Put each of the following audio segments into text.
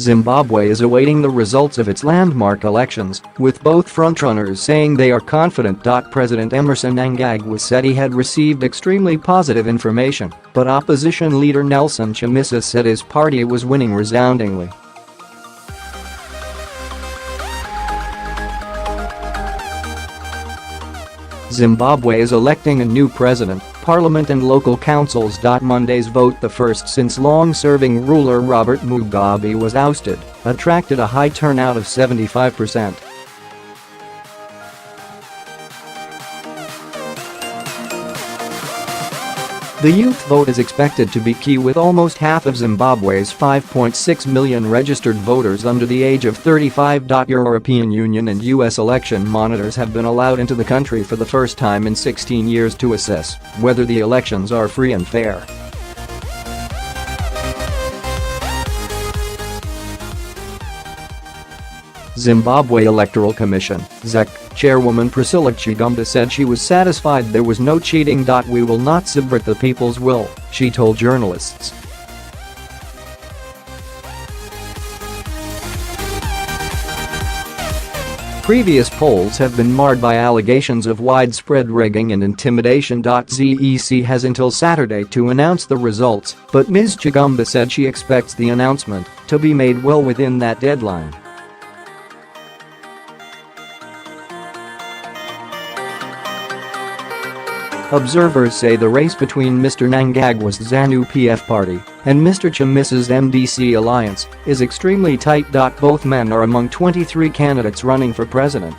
Zimbabwe is awaiting the results of its landmark elections, with both frontrunners saying they are confident. President Emmerson Mnangagwa said he had received extremely positive information, but opposition leader Nelson Chamisa said his party was winning resoundingly. Zimbabwe is electing a new president. Parliament and local councils.Monday's vote, the first since long-serving ruler Robert Mugabe was ousted, attracted a high turnout of 75%. The youth vote is expected to be key, with almost half of Zimbabwe's 5.6 million registered voters under the age of 35. European Union and US election monitors have been allowed into the country for the first time in 16 years to assess whether the elections are free and fair. Zimbabwe Electoral Commission (Zec) chairwoman Priscilla Chigumba said she was satisfied there was no cheating. "We will not subvert the people's will," she told journalists. Previous polls have been marred by allegations of widespread rigging and intimidation.Zec has until Saturday to announce the results, but Ms Chigumba said she expects the announcement to be made well within that deadline. Observers say the race between Mr. Mnangagwa's Zanu-PF party and Mr. Chamisa's MDC alliance is extremely tight. Both men are among 23 candidates running for president.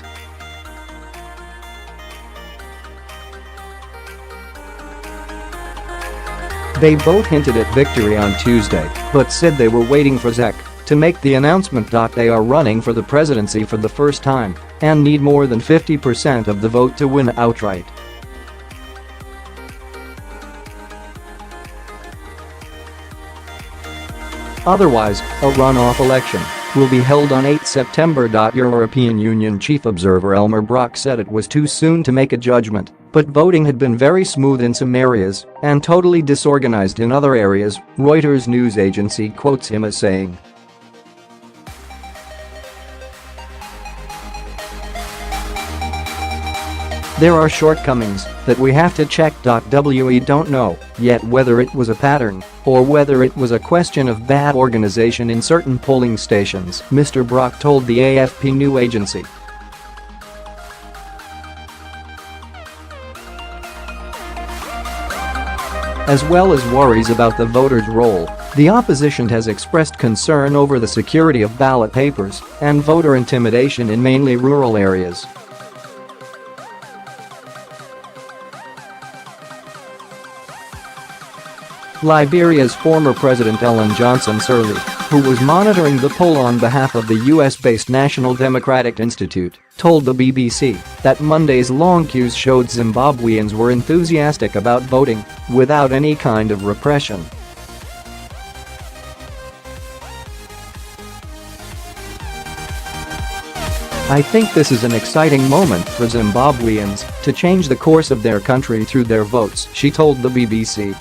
They both hinted at victory on Tuesday, but said they were waiting for Zec to make the announcement. They are running for the presidency for the first time and need more than 50% of the vote to win outright. Otherwise, a runoff election will be held on 8 September. European Union chief observer Elmar Brok said it was too soon to make a judgment, but voting had been very smooth in some areas and totally disorganized in other areas. Reuters news agency quotes him as saying, "There are shortcomings that we have to check. We don't know yet whether it was a pattern or whether it was a question of bad organization in certain polling stations," Mr. Brok told the AFP news agency. As well as worries about the voters' roll, the opposition has expressed concern over the security of ballot papers and voter intimidation in mainly rural areas. Liberia's former President Ellen Johnson Sirleaf, who was monitoring the poll on behalf of the US-based National Democratic Institute, told the BBC that Monday's long queues showed Zimbabweans were enthusiastic about voting without any kind of repression. "I think this is an exciting moment for Zimbabweans to change the course of their country through their votes," she told the BBC.